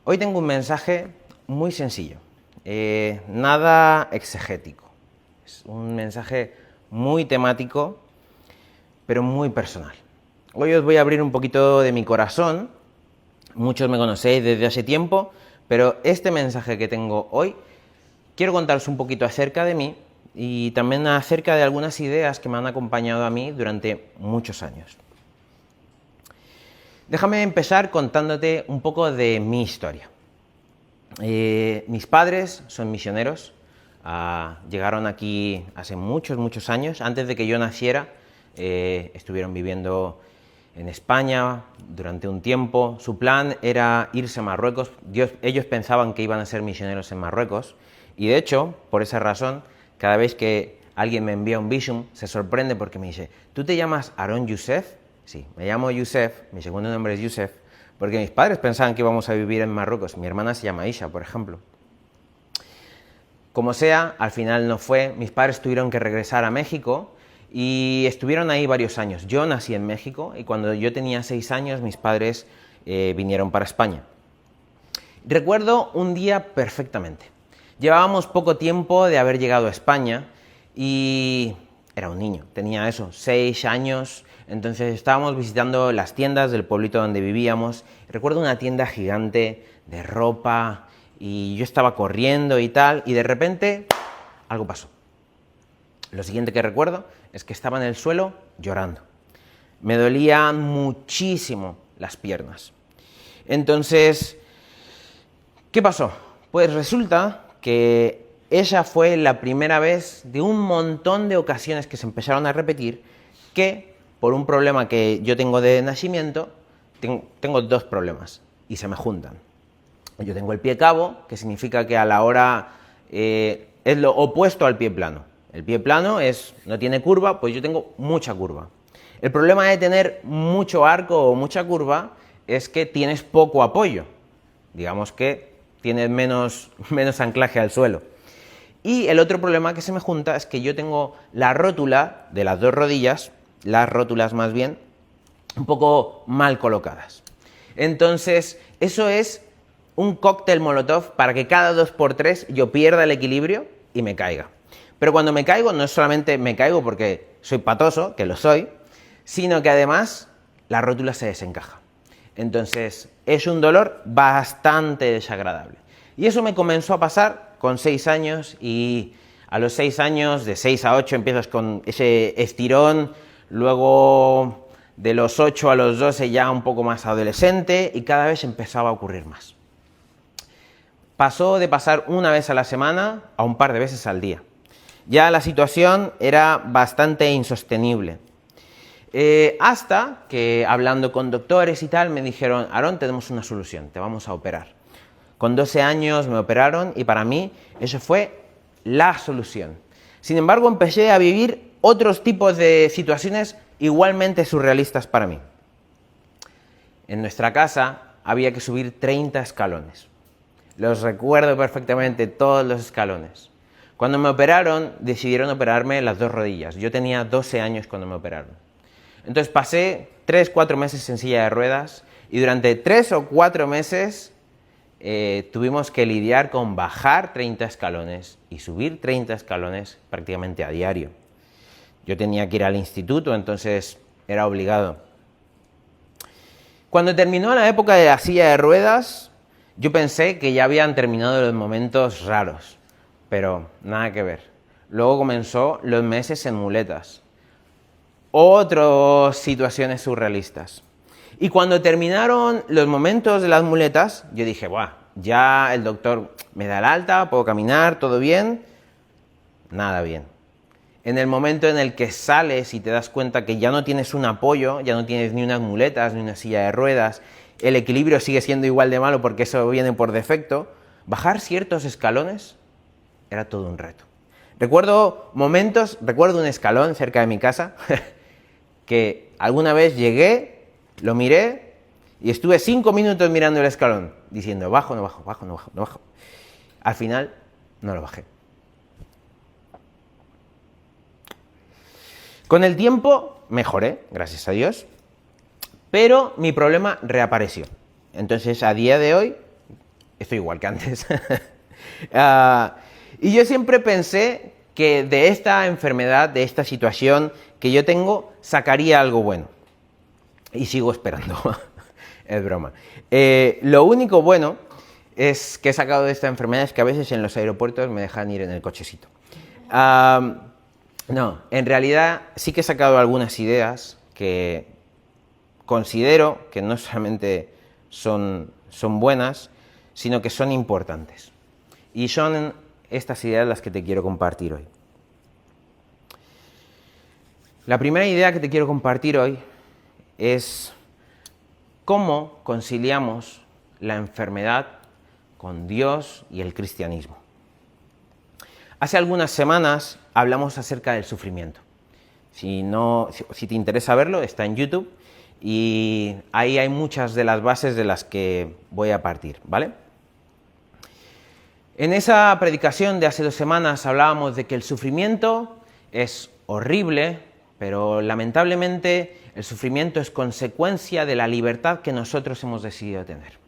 Hoy tengo un mensaje muy sencillo, nada exegético. Es un mensaje muy temático, pero muy personal. Hoy os voy a abrir un poquito de mi corazón. Muchos me conocéis desde hace tiempo, pero este mensaje que tengo hoy, quiero contaros un poquito acerca de mí y también acerca de algunas ideas que me han acompañado a mí durante muchos años. Déjame empezar contándote un poco de mi historia. Mis padres son misioneros, llegaron aquí hace muchos años. Antes de que yo naciera, estuvieron viviendo en España durante un tiempo. Su plan era irse a Marruecos. Ellos pensaban que iban a ser misioneros en Marruecos y de hecho, por esa razón, cada vez que alguien me envía un visum, se sorprende porque me dice: ¿tú te llamas Aaron Youssef? Sí, me llamo Youssef, mi segundo nombre es Youssef, porque mis padres pensaban que íbamos a vivir en Marruecos. Mi hermana se llama Isha, por ejemplo. Como sea, al final no fue. Mis padres tuvieron que regresar a México y estuvieron ahí varios años. Yo nací en México y cuando yo tenía 6 años mis padres vinieron para España. Recuerdo un día perfectamente. Llevábamos poco tiempo de haber llegado a España y era un niño, tenía eso, 6 años. Entonces estábamos visitando las tiendas del pueblito donde vivíamos. Recuerdo una tienda gigante de ropa y yo estaba corriendo y tal, y de repente algo pasó. Lo siguiente que recuerdo es que estaba en el suelo llorando. Me dolían muchísimo las piernas. Entonces, ¿qué pasó? Pues resulta que esa fue la primera vez de un montón de ocasiones que se empezaron a repetir que, por un problema que yo tengo de nacimiento, tengo 2 problemas y se me juntan. Yo tengo el pie cabo, que significa que a la hora es lo opuesto al pie plano. El pie plano no tiene curva, pues yo tengo mucha curva. El problema de tener mucho arco o mucha curva es que tienes poco apoyo. Digamos que tienes menos anclaje al suelo. Y el otro problema que se me junta es que yo tengo la rótula de las 2 rodillas, las rótulas más bien, un poco mal colocadas. Entonces, eso es un cóctel molotov para que cada 2x3 yo pierda el equilibrio y me caiga. Pero cuando me caigo, no solamente me caigo porque soy patoso, que lo soy, sino que además la rótula se desencaja. Entonces, es un dolor bastante desagradable. Y eso me comenzó a pasar con 6 años y a los 6 años, de 6 a 8, empiezas con ese estirón, luego de los 8 a los 12 ya un poco más adolescente y cada vez empezaba a ocurrir más. Pasó de pasar una vez a la semana a un par de veces al día. Ya la situación era bastante insostenible. Hasta que, hablando con doctores y tal, me dijeron: Aaron, tenemos una solución, te vamos a operar. Con 12 años me operaron y para mí eso fue la solución. Sin embargo, empecé a vivir otros tipos de situaciones igualmente surrealistas para mí. En nuestra casa había que subir 30 escalones. Los recuerdo perfectamente, todos los escalones. Cuando me operaron, decidieron operarme las 2 rodillas. Yo tenía 12 años cuando me operaron. Entonces pasé 3-4 meses en silla de ruedas y durante 3 o 4 meses tuvimos que lidiar con bajar 30 escalones y subir 30 escalones prácticamente a diario. Yo tenía que ir al instituto, entonces era obligado. Cuando terminó la época de la silla de ruedas, yo pensé que ya habían terminado los momentos raros, pero nada que ver. Luego comenzó los meses en muletas. Otras situaciones surrealistas. Y cuando terminaron los momentos de las muletas, yo dije: buah, ya el doctor me da el alta, puedo caminar, todo bien. Nada bien. En el momento en el que sales y te das cuenta que ya no tienes un apoyo, ya no tienes ni unas muletas, ni una silla de ruedas, el equilibrio sigue siendo igual de malo porque eso viene por defecto, bajar ciertos escalones era todo un reto. Recuerdo un escalón cerca de mi casa que alguna vez llegué, lo miré y estuve 5 minutos mirando el escalón, diciendo: bajo, no bajo, bajo, no bajo, no bajo. Al final no lo bajé. Con el tiempo mejoré, gracias a Dios, pero mi problema reapareció. Entonces, a día de hoy, estoy igual que antes. Y yo siempre pensé que de esta enfermedad, de esta situación que yo tengo, sacaría algo bueno. Y sigo esperando. Es broma. Lo único bueno es que he sacado de esta enfermedad es que a veces en los aeropuertos me dejan ir en el cochecito. No, en realidad sí que he sacado algunas ideas que considero que no solamente son buenas, sino que son importantes. Y son estas ideas las que te quiero compartir hoy. La primera idea que te quiero compartir hoy es cómo conciliamos la enfermedad con Dios y el cristianismo. Hace algunas semanas hablamos acerca del sufrimiento. Si te interesa verlo, está en YouTube y ahí hay muchas de las bases de las que voy a partir, ¿vale? En esa predicación de hace 2 semanas hablábamos de que el sufrimiento es horrible, pero lamentablemente el sufrimiento es consecuencia de la libertad que nosotros hemos decidido tener.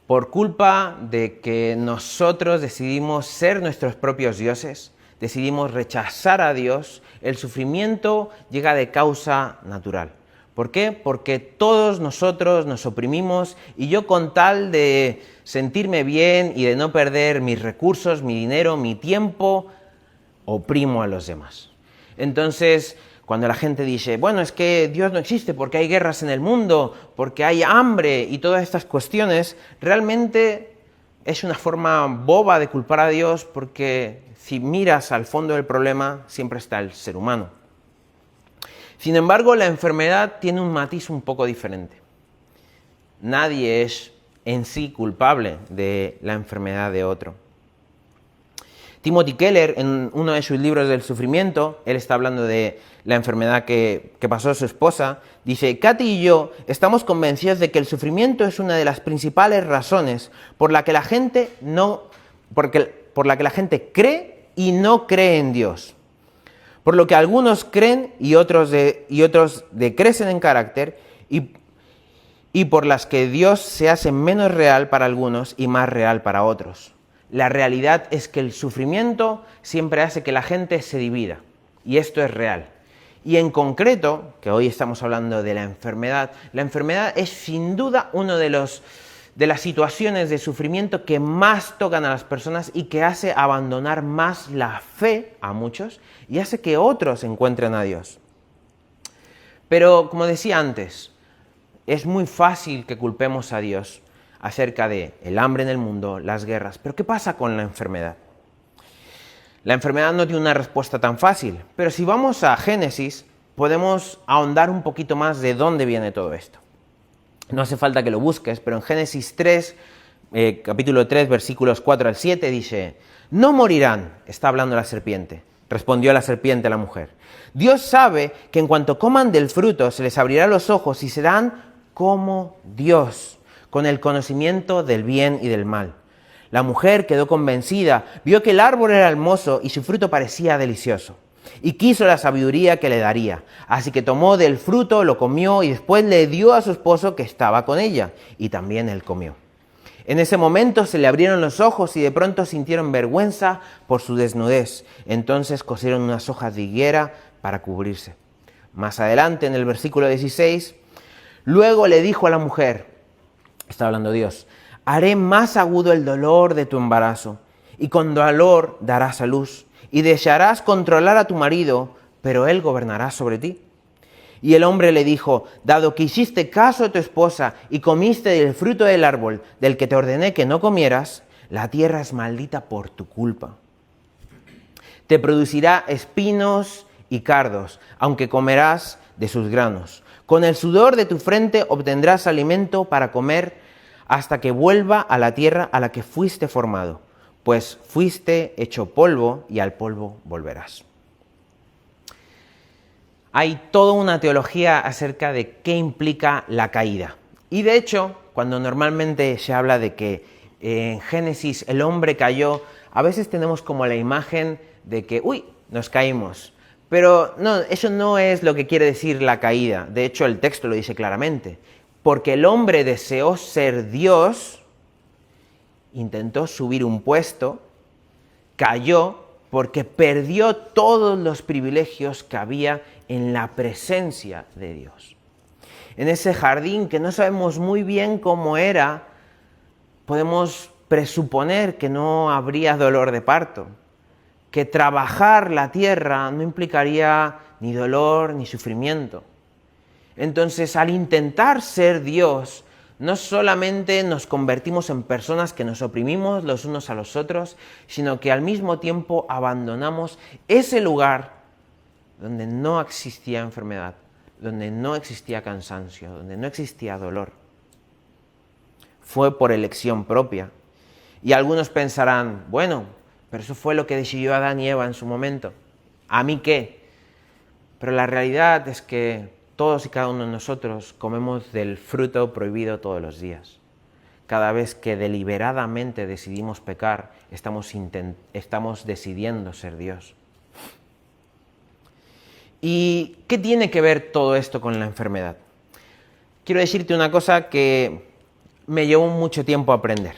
Por culpa de que nosotros decidimos ser nuestros propios dioses, decidimos rechazar a Dios, el sufrimiento llega de causa natural. ¿Por qué? Porque todos nosotros nos oprimimos y yo, con tal de sentirme bien y de no perder mis recursos, mi dinero, mi tiempo, oprimo a los demás. Entonces, cuando la gente dice, bueno, es que Dios no existe porque hay guerras en el mundo, porque hay hambre y todas estas cuestiones, realmente es una forma boba de culpar a Dios, porque si miras al fondo del problema siempre está el ser humano. Sin embargo, la enfermedad tiene un matiz un poco diferente. Nadie es en sí culpable de la enfermedad de otro. Timothy Keller, en uno de sus libros del sufrimiento, él está hablando de la enfermedad que pasó a su esposa, dice: Katy y yo estamos convencidos de que el sufrimiento es una de las principales razones por la que la gente cree y no cree en Dios. Por lo que algunos creen y otros decrecen en carácter, y por las que Dios se hace menos real para algunos y más real para otros. La realidad es que el sufrimiento siempre hace que la gente se divida, y esto es real. Y en concreto, que hoy estamos hablando de la enfermedad es sin duda una de las situaciones de sufrimiento que más tocan a las personas y que hace abandonar más la fe a muchos y hace que otros encuentren a Dios. Pero, como decía antes, es muy fácil que culpemos a Dios acerca de el hambre en el mundo, las guerras. Pero ¿qué pasa con la enfermedad? La enfermedad no tiene una respuesta tan fácil, pero si vamos a Génesis, podemos ahondar un poquito más de dónde viene todo esto. No hace falta que lo busques, pero en Génesis 3, capítulo 3, versículos 4 al 7, dice: no morirán, está hablando la serpiente. Respondió la serpiente a la mujer: Dios sabe que en cuanto coman del fruto se les abrirá los ojos y serán como Dios, con el conocimiento del bien y del mal. La mujer quedó convencida, vio que el árbol era hermoso y su fruto parecía delicioso, y quiso la sabiduría que le daría. Así que tomó del fruto, lo comió y después le dio a su esposo que estaba con ella, y también él comió. En ese momento se le abrieron los ojos y de pronto sintieron vergüenza por su desnudez. Entonces cosieron unas hojas de higuera para cubrirse. Más adelante, en el versículo 16, luego le dijo a la mujer, está hablando Dios: haré más agudo el dolor de tu embarazo, y con dolor darás a luz, y desearás controlar a tu marido, pero él gobernará sobre ti. Y el hombre le dijo: dado que hiciste caso a tu esposa y comiste del fruto del árbol del que te ordené que no comieras, la tierra es maldita por tu culpa. Te producirá espinos y cardos, aunque comerás de sus granos. Con el sudor de tu frente obtendrás alimento para comer hasta que vuelva a la tierra a la que fuiste formado, pues fuiste hecho polvo y al polvo volverás. Hay toda una teología acerca de qué implica la caída. Y de hecho, cuando normalmente se habla de que en Génesis el hombre cayó, a veces tenemos como la imagen de que, nos caímos. Pero no, eso no es lo que quiere decir la caída. De hecho, el texto lo dice claramente. Porque el hombre deseó ser Dios intentó subir un puesto, cayó porque perdió todos los privilegios que había en la presencia de Dios. En ese jardín que no sabemos muy bien cómo era, podemos presuponer que no habría dolor de parto, que trabajar la tierra no implicaría ni dolor ni sufrimiento. Entonces, al intentar ser Dios, no solamente nos convertimos en personas que nos oprimimos los unos a los otros, sino que al mismo tiempo abandonamos ese lugar donde no existía enfermedad, donde no existía cansancio, donde no existía dolor. Fue por elección propia. Y algunos pensarán, bueno, pero eso fue lo que decidió Adán y Eva en su momento. ¿A mí qué? Pero la realidad es que todos y cada uno de nosotros comemos del fruto prohibido todos los días. Cada vez que deliberadamente decidimos pecar, estamos decidiendo ser Dios. ¿Y qué tiene que ver todo esto con la enfermedad? Quiero decirte una cosa que me llevó mucho tiempo a aprender.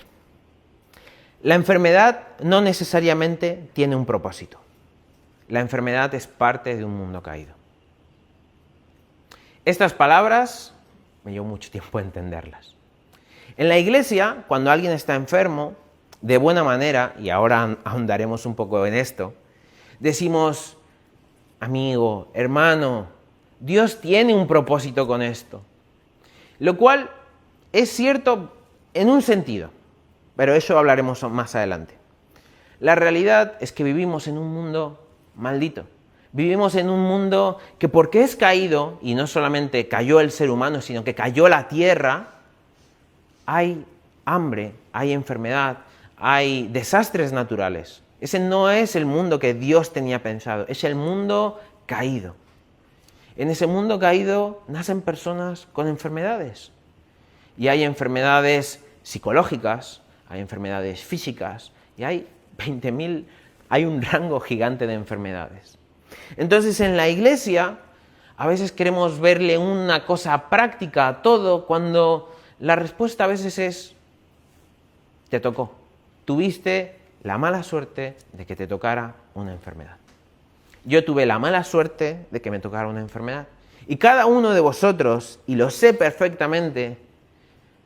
La enfermedad no necesariamente tiene un propósito. La enfermedad es parte de un mundo caído. Estas palabras me llevó mucho tiempo a entenderlas. En la iglesia, cuando alguien está enfermo, de buena manera, y ahora ahondaremos un poco en esto, decimos, amigo, hermano, Dios tiene un propósito con esto. Lo cual es cierto en un sentido, pero eso hablaremos más adelante. La realidad es que vivimos en un mundo maldito. Vivimos en un mundo que porque es caído, y no solamente cayó el ser humano, sino que cayó la tierra, hay hambre, hay enfermedad, hay desastres naturales. Ese no es el mundo que Dios tenía pensado, es el mundo caído. En ese mundo caído nacen personas con enfermedades. Y hay enfermedades psicológicas, hay enfermedades físicas, y hay un rango gigante de enfermedades. Entonces en la iglesia a veces queremos verle una cosa práctica a todo cuando la respuesta a veces es, te tocó, tuviste la mala suerte de que te tocara una enfermedad. Yo tuve la mala suerte de que me tocara una enfermedad. Y cada uno de vosotros, y lo sé perfectamente,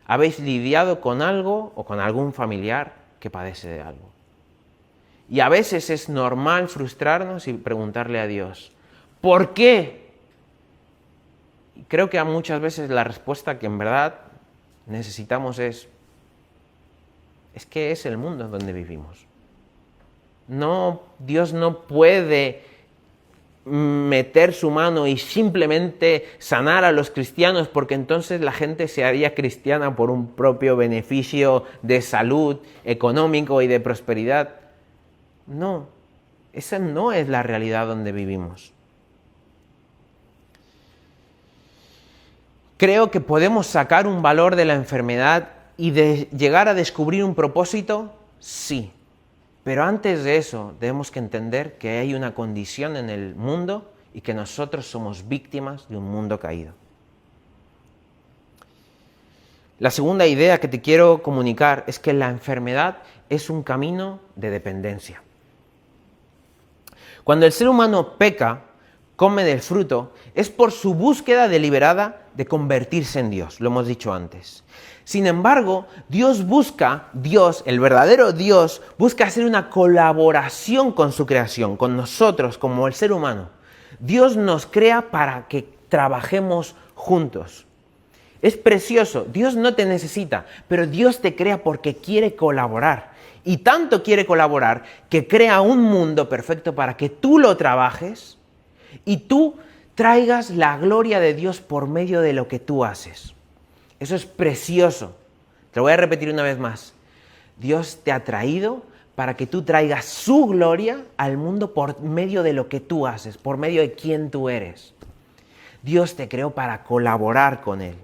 habéis lidiado con algo o con algún familiar que padece de algo. Y a veces es normal frustrarnos y preguntarle a Dios, ¿por qué? Y creo que muchas veces la respuesta que en verdad necesitamos es que es el mundo donde vivimos. No, Dios no puede meter su mano y simplemente sanar a los cristianos, porque entonces la gente se haría cristiana por un propio beneficio de salud, económico y de prosperidad. No, esa no es la realidad donde vivimos. Creo que podemos sacar un valor de la enfermedad y de llegar a descubrir un propósito, sí. Pero antes de eso tenemos que entender que hay una condición en el mundo y que nosotros somos víctimas de un mundo caído. La segunda idea que te quiero comunicar es que la enfermedad es un camino de dependencia. Cuando el ser humano peca, come del fruto, es por su búsqueda deliberada de convertirse en Dios, lo hemos dicho antes. Sin embargo, Dios, el verdadero Dios, busca hacer una colaboración con su creación, con nosotros, como el ser humano. Dios nos crea para que trabajemos juntos. Es precioso, Dios no te necesita, pero Dios te crea porque quiere colaborar. Y tanto quiere colaborar que crea un mundo perfecto para que tú lo trabajes y tú traigas la gloria de Dios por medio de lo que tú haces. Eso es precioso. Te lo voy a repetir una vez más. Dios te ha traído para que tú traigas su gloria al mundo por medio de lo que tú haces, por medio de quién tú eres. Dios te creó para colaborar con Él.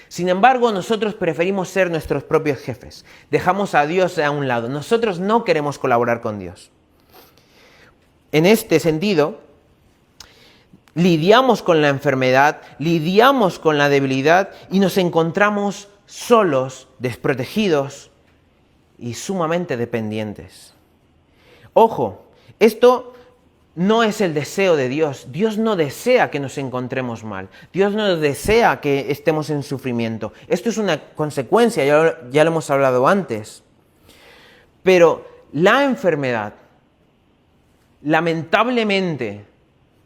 Sin embargo, nosotros preferimos ser nuestros propios jefes. Dejamos a Dios a un lado. Nosotros no queremos colaborar con Dios. En este sentido, lidiamos con la enfermedad, lidiamos con la debilidad y nos encontramos solos, desprotegidos y sumamente dependientes. Ojo, esto no es el deseo de Dios. Dios no desea que nos encontremos mal. Dios no desea que estemos en sufrimiento. Esto es una consecuencia, ya lo hemos hablado antes. Pero la enfermedad, lamentablemente,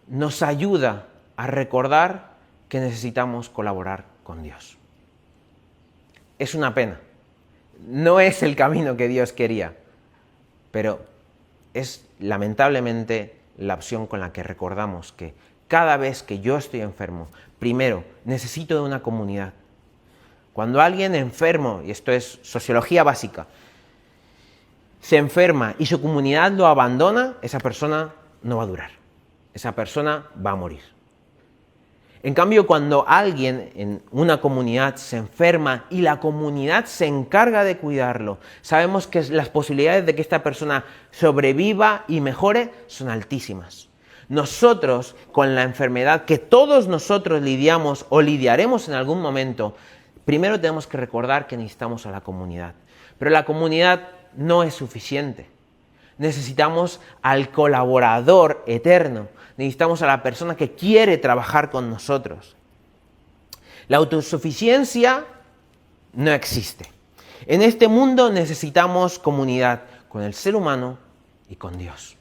nos ayuda a recordar que necesitamos colaborar con Dios. Es una pena. No es el camino que Dios quería, pero es lamentablemente la opción con la que recordamos que cada vez que yo estoy enfermo, primero necesito de una comunidad. Cuando alguien enfermo, y esto es sociología básica, se enferma y su comunidad lo abandona, esa persona no va a durar. Esa persona va a morir. En cambio, cuando alguien en una comunidad se enferma y la comunidad se encarga de cuidarlo, sabemos que las posibilidades de que esta persona sobreviva y mejore son altísimas. Nosotros, con la enfermedad que todos nosotros lidiamos o lidiaremos en algún momento, primero tenemos que recordar que necesitamos a la comunidad. Pero la comunidad no es suficiente. Necesitamos al colaborador eterno. Necesitamos a la persona que quiere trabajar con nosotros. La autosuficiencia no existe. En este mundo necesitamos comunidad con el ser humano y con Dios.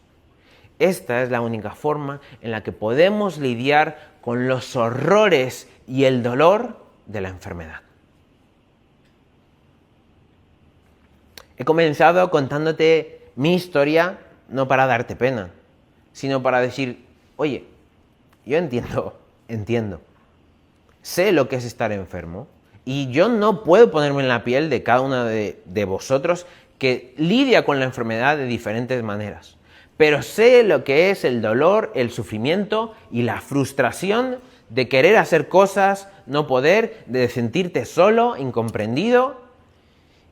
Esta es la única forma en la que podemos lidiar con los horrores y el dolor de la enfermedad. He comenzado contándote mi historia no para darte pena, sino para decir, oye, yo entiendo, sé lo que es estar enfermo y yo no puedo ponerme en la piel de cada uno de vosotros que lidia con la enfermedad de diferentes maneras, pero sé lo que es el dolor, el sufrimiento y la frustración de querer hacer cosas, no poder, de sentirte solo, incomprendido,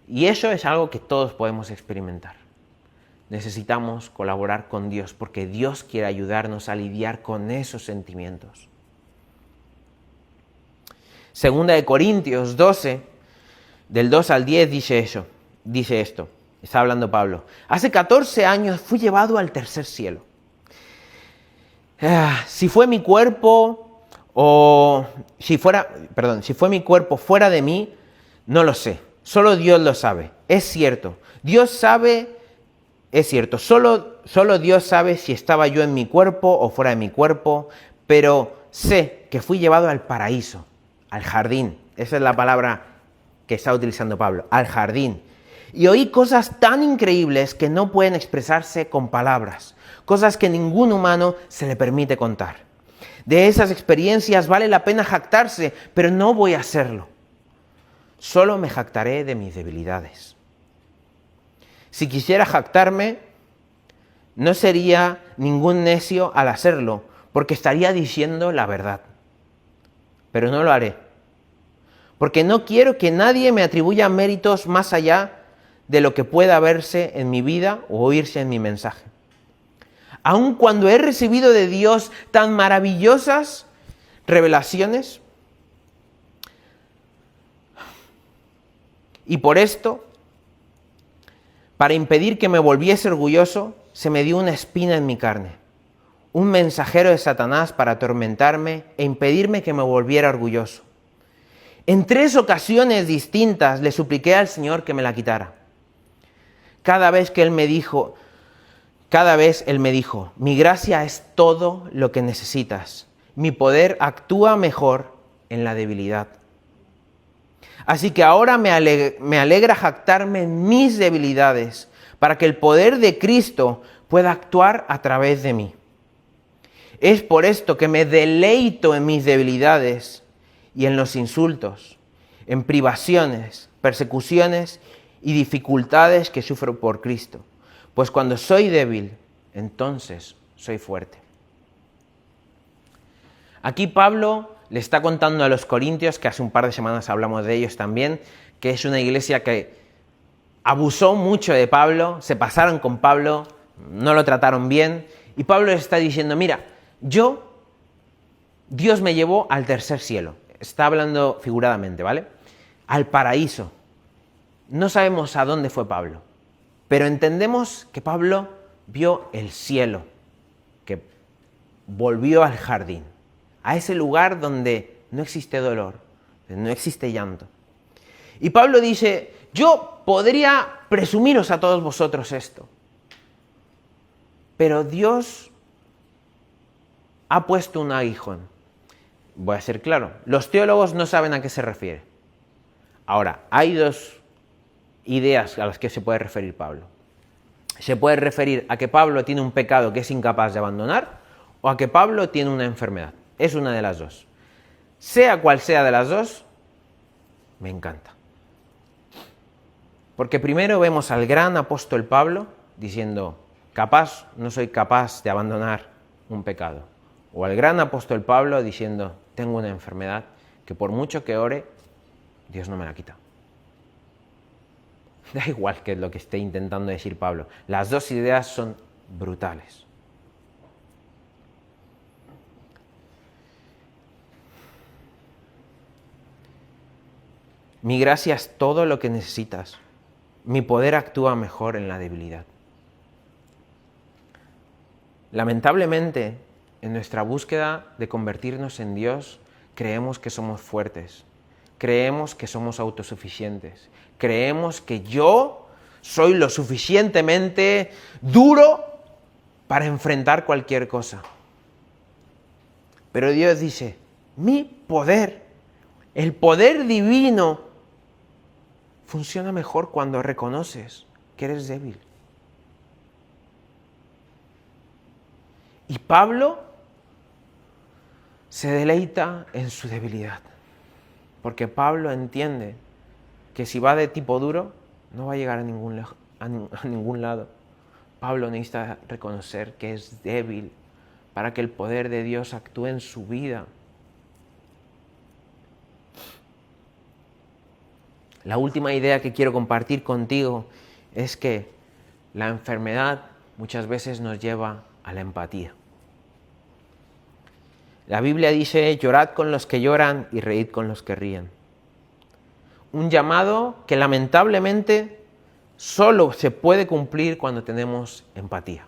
y eso es algo que todos podemos experimentar. Necesitamos colaborar con Dios porque Dios quiere ayudarnos a lidiar con esos sentimientos. Segunda de Corintios 12, del 2 al 10 dice esto, está hablando Pablo. Hace 14 años fui llevado al tercer cielo. Si fue mi cuerpo fuera de mí, no lo sé. Solo Dios lo sabe. Es cierto. Solo Dios sabe si estaba yo en mi cuerpo o fuera de mi cuerpo, pero sé que fui llevado al paraíso, al jardín. Esa es la palabra que está utilizando Pablo, al jardín. Y oí cosas tan increíbles que no pueden expresarse con palabras, cosas que ningún humano se le permite contar. De esas experiencias vale la pena jactarse, pero no voy a hacerlo. Solo me jactaré de mis debilidades. Si quisiera jactarme, no sería ningún necio al hacerlo, porque estaría diciendo la verdad. Pero no lo haré, porque no quiero que nadie me atribuya méritos más allá de lo que pueda verse en mi vida o oírse en mi mensaje. Aun cuando he recibido de Dios tan maravillosas revelaciones, y por esto, para impedir que me volviese orgulloso, se me dio una espina en mi carne, un mensajero de Satanás para atormentarme e impedirme que me volviera orgulloso. En 3 ocasiones distintas le supliqué al Señor que me la quitara. Cada vez Él me dijo, mi gracia es todo lo que necesitas. Mi poder actúa mejor en la debilidad. Así que ahora me alegra jactarme en mis debilidades, para que el poder de Cristo pueda actuar a través de mí. Es por esto que me deleito en mis debilidades y en los insultos, en privaciones, persecuciones y dificultades que sufro por Cristo. Pues cuando soy débil, entonces soy fuerte. Aquí Pablo le está contando a los corintios, que hace un par de semanas hablamos de ellos también, que es una iglesia que abusó mucho de Pablo, se pasaron con Pablo, no lo trataron bien, y Pablo les está diciendo, mira, Dios me llevó al tercer cielo, está hablando figuradamente, ¿vale? Al paraíso. No sabemos a dónde fue Pablo, pero entendemos que Pablo vio el cielo, que volvió al jardín, a ese lugar donde no existe dolor, donde no existe llanto. Y Pablo dice, yo podría presumiros a todos vosotros esto, pero Dios ha puesto un aguijón. Voy a ser claro, los teólogos no saben a qué se refiere. Ahora, hay dos ideas a las que se puede referir Pablo. Se puede referir a que Pablo tiene un pecado que es incapaz de abandonar o a que Pablo tiene una enfermedad. Es una de las dos. Sea cual sea de las dos, me encanta. Porque primero vemos al gran apóstol Pablo diciendo, no soy capaz de abandonar un pecado. O al gran apóstol Pablo diciendo, tengo una enfermedad que por mucho que ore, Dios no me la quita. Da igual que es lo que esté intentando decir Pablo. Las dos ideas son brutales. Mi gracia es todo lo que necesitas. Mi poder actúa mejor en la debilidad. Lamentablemente, en nuestra búsqueda de convertirnos en Dios, creemos que somos fuertes, creemos que somos autosuficientes, creemos que yo soy lo suficientemente duro para enfrentar cualquier cosa. Pero Dios dice, mi poder, el poder divino, funciona mejor cuando reconoces que eres débil. Y Pablo se deleita en su debilidad, porque Pablo entiende que si va de tipo duro, no va a llegar a ningún lado. Pablo necesita reconocer que es débil para que el poder de Dios actúe en su vida. La última idea que quiero compartir contigo es que la enfermedad muchas veces nos lleva a la empatía. La Biblia dice, llorad con los que lloran y reíd con los que ríen. Un llamado que lamentablemente solo se puede cumplir cuando tenemos empatía.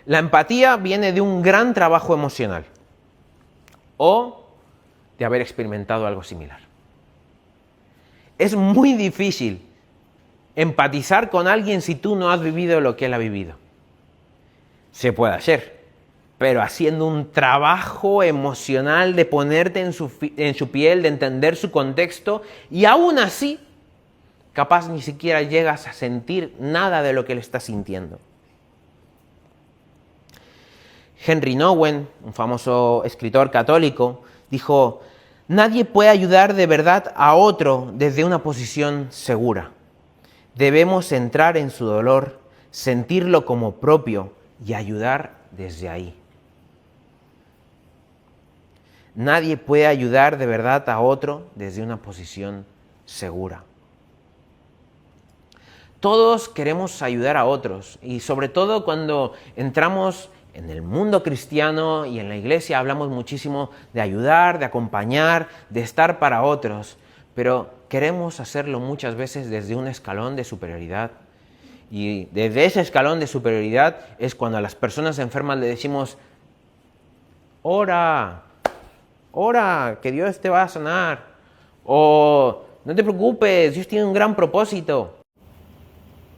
La empatía viene de un gran trabajo emocional o de haber experimentado algo similar. Es muy difícil empatizar con alguien si tú no has vivido lo que él ha vivido. Se puede hacer, pero haciendo un trabajo emocional de ponerte en su piel, de entender su contexto, y aún así, capaz ni siquiera llegas a sentir nada de lo que él está sintiendo. Henry Nouwen, un famoso escritor católico, dijo, nadie puede ayudar de verdad a otro desde una posición segura. Debemos entrar en su dolor, sentirlo como propio y ayudar desde ahí. Nadie puede ayudar de verdad a otro desde una posición segura. Todos queremos ayudar a otros y sobre todo cuando entramos en el mundo cristiano y en la iglesia hablamos muchísimo de ayudar, de acompañar, de estar para otros, pero queremos hacerlo muchas veces desde un escalón de superioridad. Y desde ese escalón de superioridad es cuando a las personas enfermas le decimos, ora, que Dios te va a sanar. O no te preocupes, Dios tiene un gran propósito.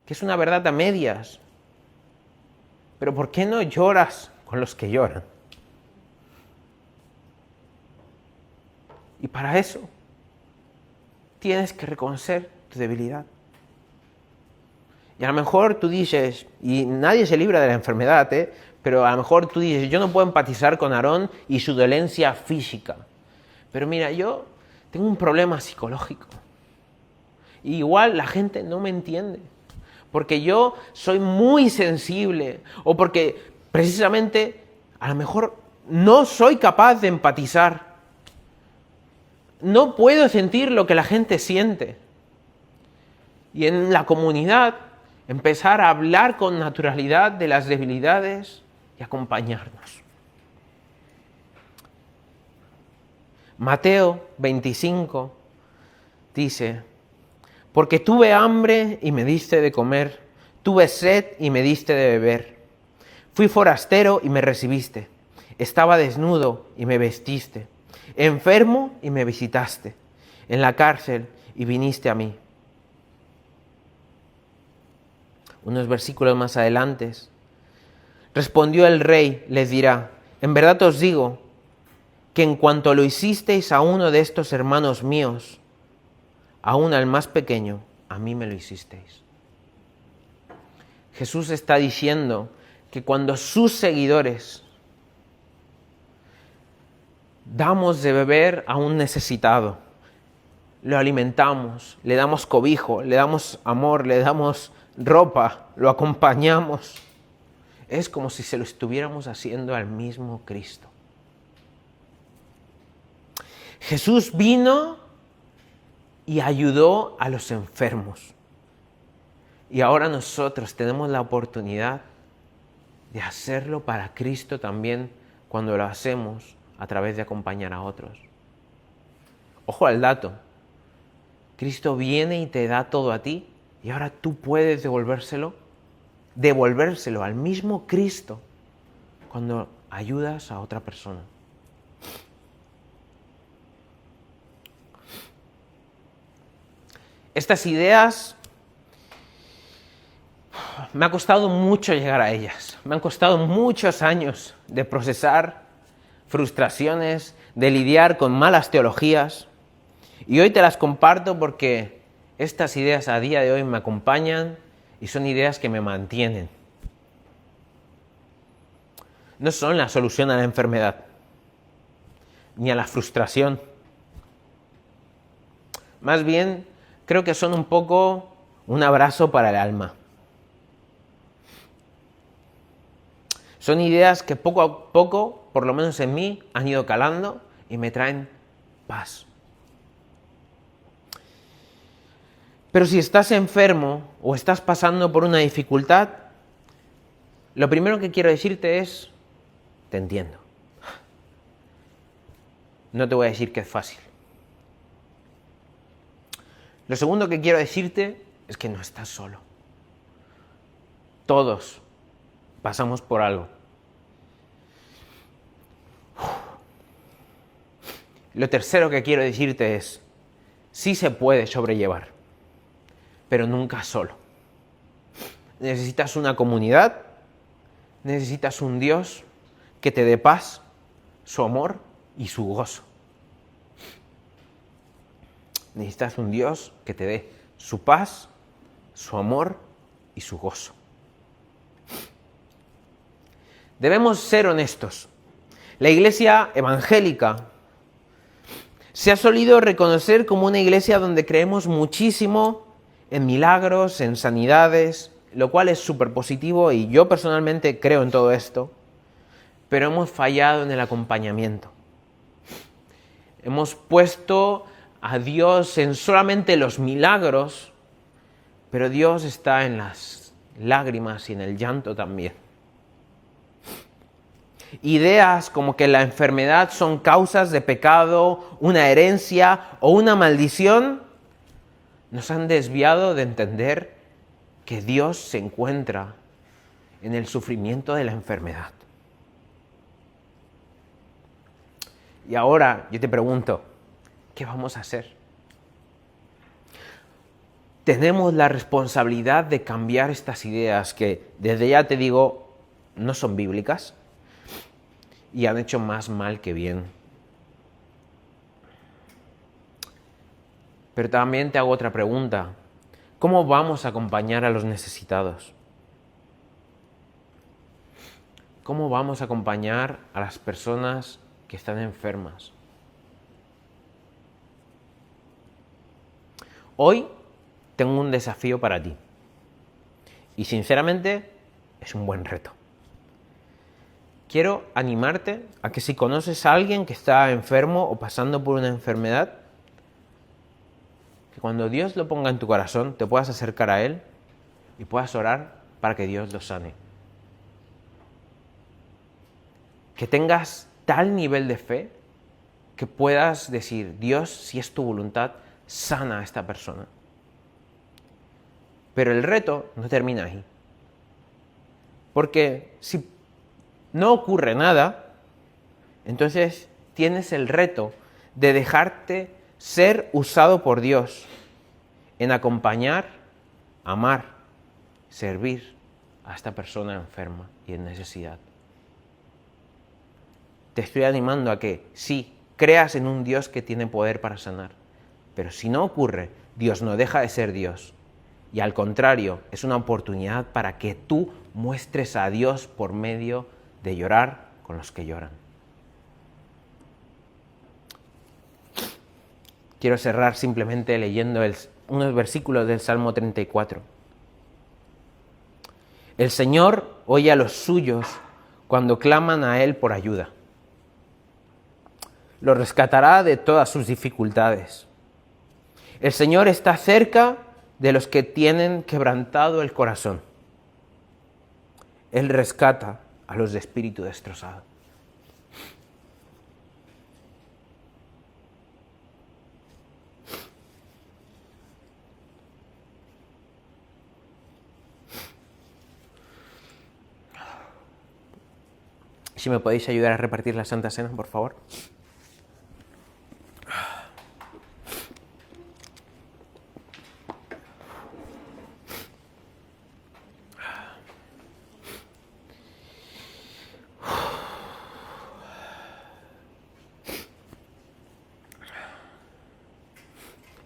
Que es una verdad a medias. Pero ¿por qué no lloras con los que lloran? Y para eso tienes que reconocer tu debilidad. Y a lo mejor tú dices, y nadie se libra de la enfermedad, pero a lo mejor tú dices, yo no puedo empatizar con Aarón y su dolencia física. Pero mira, yo tengo un problema psicológico. Y igual la gente no me entiende. Porque yo soy muy sensible o porque precisamente a lo mejor no soy capaz de empatizar. No puedo sentir lo que la gente siente. Y en la comunidad empezar a hablar con naturalidad de las debilidades y acompañarnos. Mateo 25 dice, Porque tuve hambre y me diste de comer, tuve sed y me diste de beber. Fui forastero y me recibiste, estaba desnudo y me vestiste, enfermo y me visitaste, en la cárcel y viniste a mí. Unos versículos más adelante, respondió el rey, les dirá, en verdad os digo que en cuanto lo hicisteis a uno de estos hermanos míos, aún al más pequeño, a mí me lo hicisteis. Jesús está diciendo que cuando sus seguidores damos de beber a un necesitado, lo alimentamos, le damos cobijo, le damos amor, le damos ropa, lo acompañamos, es como si se lo estuviéramos haciendo al mismo Cristo. Jesús vino y ayudó a los enfermos. Y ahora nosotros tenemos la oportunidad de hacerlo para Cristo también cuando lo hacemos a través de acompañar a otros. Ojo al dato. Cristo viene y te da todo a ti y ahora tú puedes devolvérselo al mismo Cristo cuando ayudas a otra persona. Estas ideas me ha costado mucho llegar a ellas. Me han costado muchos años de procesar frustraciones, de lidiar con malas teologías. Y hoy te las comparto porque estas ideas a día de hoy me acompañan y son ideas que me mantienen. No son la solución a la enfermedad, ni a la frustración. Más bien, creo que son un poco un abrazo para el alma. Son ideas que poco a poco, por lo menos en mí, han ido calando y me traen paz. Pero si estás enfermo o estás pasando por una dificultad, lo primero que quiero decirte es, te entiendo. No te voy a decir que es fácil. Lo segundo que quiero decirte es que no estás solo. Todos pasamos por algo. Lo tercero que quiero decirte es, sí se puede sobrellevar, pero nunca solo. Necesitas una comunidad, necesitas un Dios que te dé paz, su amor y su gozo. Necesitas un Dios que te dé su paz, su amor y su gozo. Debemos ser honestos. La iglesia evangélica se ha solido reconocer como una iglesia donde creemos muchísimo en milagros, en sanidades, lo cual es súper positivo y yo personalmente creo en todo esto, pero hemos fallado en el acompañamiento. Hemos puesto a Dios en solamente los milagros, pero Dios está en las lágrimas y en el llanto también. Ideas como que la enfermedad son causas de pecado, una herencia o una maldición, nos han desviado de entender que Dios se encuentra en el sufrimiento de la enfermedad. Y ahora yo te pregunto, ¿qué vamos a hacer? Tenemos la responsabilidad de cambiar estas ideas que, desde ya te digo, no son bíblicas y han hecho más mal que bien. Pero también te hago otra pregunta. ¿Cómo vamos a acompañar a los necesitados? ¿Cómo vamos a acompañar a las personas que están enfermas? Hoy tengo un desafío para ti. Y sinceramente es un buen reto. Quiero animarte a que si conoces a alguien que está enfermo o pasando por una enfermedad, que cuando Dios lo ponga en tu corazón, te puedas acercar a Él y puedas orar para que Dios lo sane. Que tengas tal nivel de fe que puedas decir, Dios, si es tu voluntad, sana a esta persona. Pero el reto no termina ahí. Porque si no ocurre nada, entonces tienes el reto de dejarte ser usado por Dios en acompañar, amar, servir a esta persona enferma y en necesidad. Te estoy animando a que sí, creas en un Dios que tiene poder para sanar. Pero si no ocurre, Dios no deja de ser Dios. Y al contrario, es una oportunidad para que tú muestres a Dios por medio de llorar con los que lloran. Quiero cerrar simplemente leyendo unos versículos del Salmo 34. El Señor oye a los suyos cuando claman a Él por ayuda. Lo rescatará de todas sus dificultades. El Señor está cerca de los que tienen quebrantado el corazón. Él rescata a los de espíritu destrozado. Si me podéis ayudar a repartir la Santa Cena, por favor.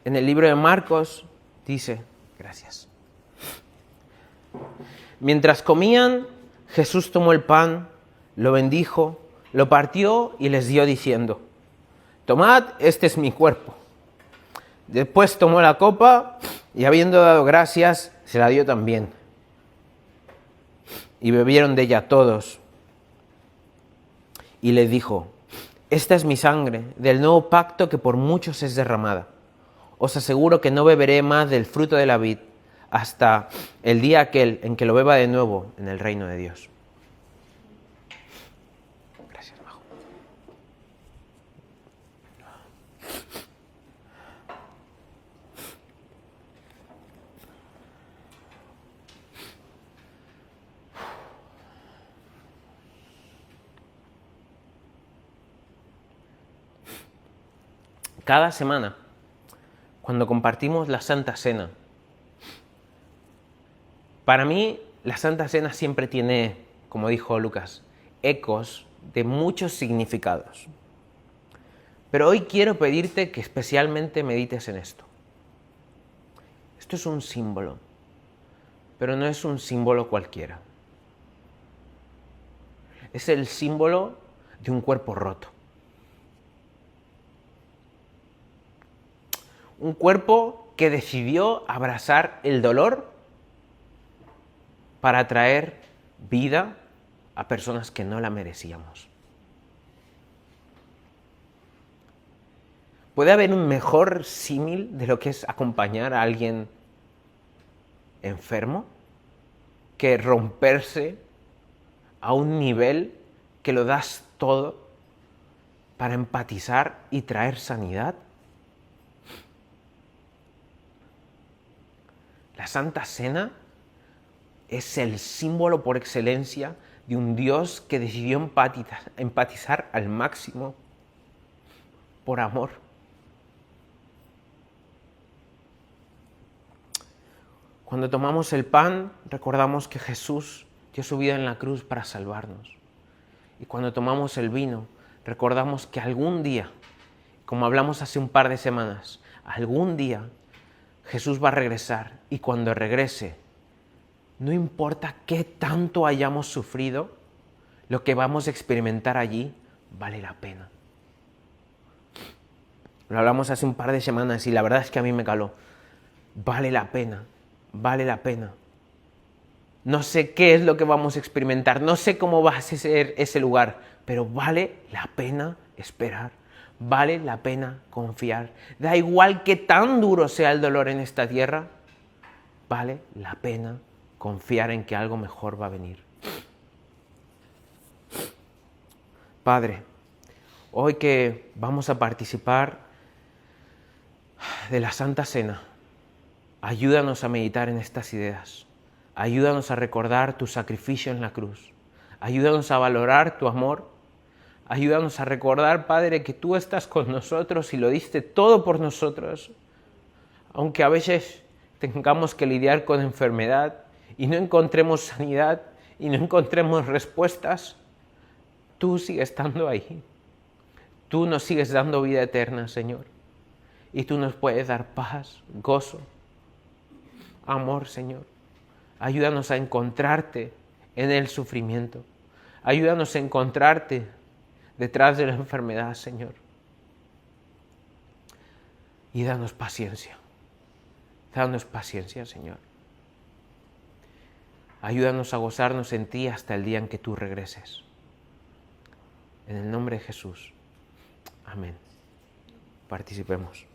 En el libro de Marcos dice, gracias. Mientras comían, Jesús tomó el pan, lo bendijo, lo partió y les dio diciendo, tomad, este es mi cuerpo. Después tomó la copa y habiendo dado gracias, se la dio también. Y bebieron de ella todos. Y les dijo, esta es mi sangre del nuevo pacto que por muchos es derramada. Os aseguro que no beberé más del fruto de la vid hasta el día aquel en que lo beba de nuevo en el reino de Dios. Gracias, Majo. Cada semana, cuando compartimos la Santa Cena, para mí la Santa Cena siempre tiene, como dijo Lucas, ecos de muchos significados. Pero hoy quiero pedirte que especialmente medites en esto. Esto es un símbolo, pero no es un símbolo cualquiera. Es el símbolo de un cuerpo roto. Un cuerpo que decidió abrazar el dolor para traer vida a personas que no la merecíamos. ¿Puede haber un mejor símil de lo que es acompañar a alguien enfermo que romperse a un nivel que lo das todo para empatizar y traer sanidad? La Santa Cena es el símbolo por excelencia de un Dios que decidió empatizar al máximo por amor. Cuando tomamos el pan, recordamos que Jesús dio su vida en la cruz para salvarnos. Y cuando tomamos el vino, recordamos que algún día, como hablamos hace un par de semanas, algún día Jesús va a regresar y cuando regrese, no importa qué tanto hayamos sufrido, lo que vamos a experimentar allí vale la pena. Lo hablamos hace un par de semanas y la verdad es que a mí me caló. Vale la pena, vale la pena. No sé qué es lo que vamos a experimentar, no sé cómo va a ser ese lugar, pero vale la pena esperar. Vale la pena confiar. Da igual que tan duro sea el dolor en esta tierra, vale la pena confiar en que algo mejor va a venir. Padre, hoy que vamos a participar de la Santa Cena, Ayúdanos a meditar en estas ideas. Ayúdanos a recordar tu sacrificio en la cruz. Ayúdanos a valorar tu amor. Ayúdanos a recordar, Padre, que tú estás con nosotros y lo diste todo por nosotros. Aunque a veces tengamos que lidiar con enfermedad y no encontremos sanidad y no encontremos respuestas, tú sigues estando ahí. Tú nos sigues dando vida eterna, Señor. Y tú nos puedes dar paz, gozo, amor, Señor. Ayúdanos a encontrarte en el sufrimiento. Ayúdanos a encontrarte detrás de la enfermedad, Señor. Y danos paciencia. Danos paciencia, Señor. Ayúdanos a gozarnos en ti hasta el día en que tú regreses. En el nombre de Jesús. Amén. Participemos.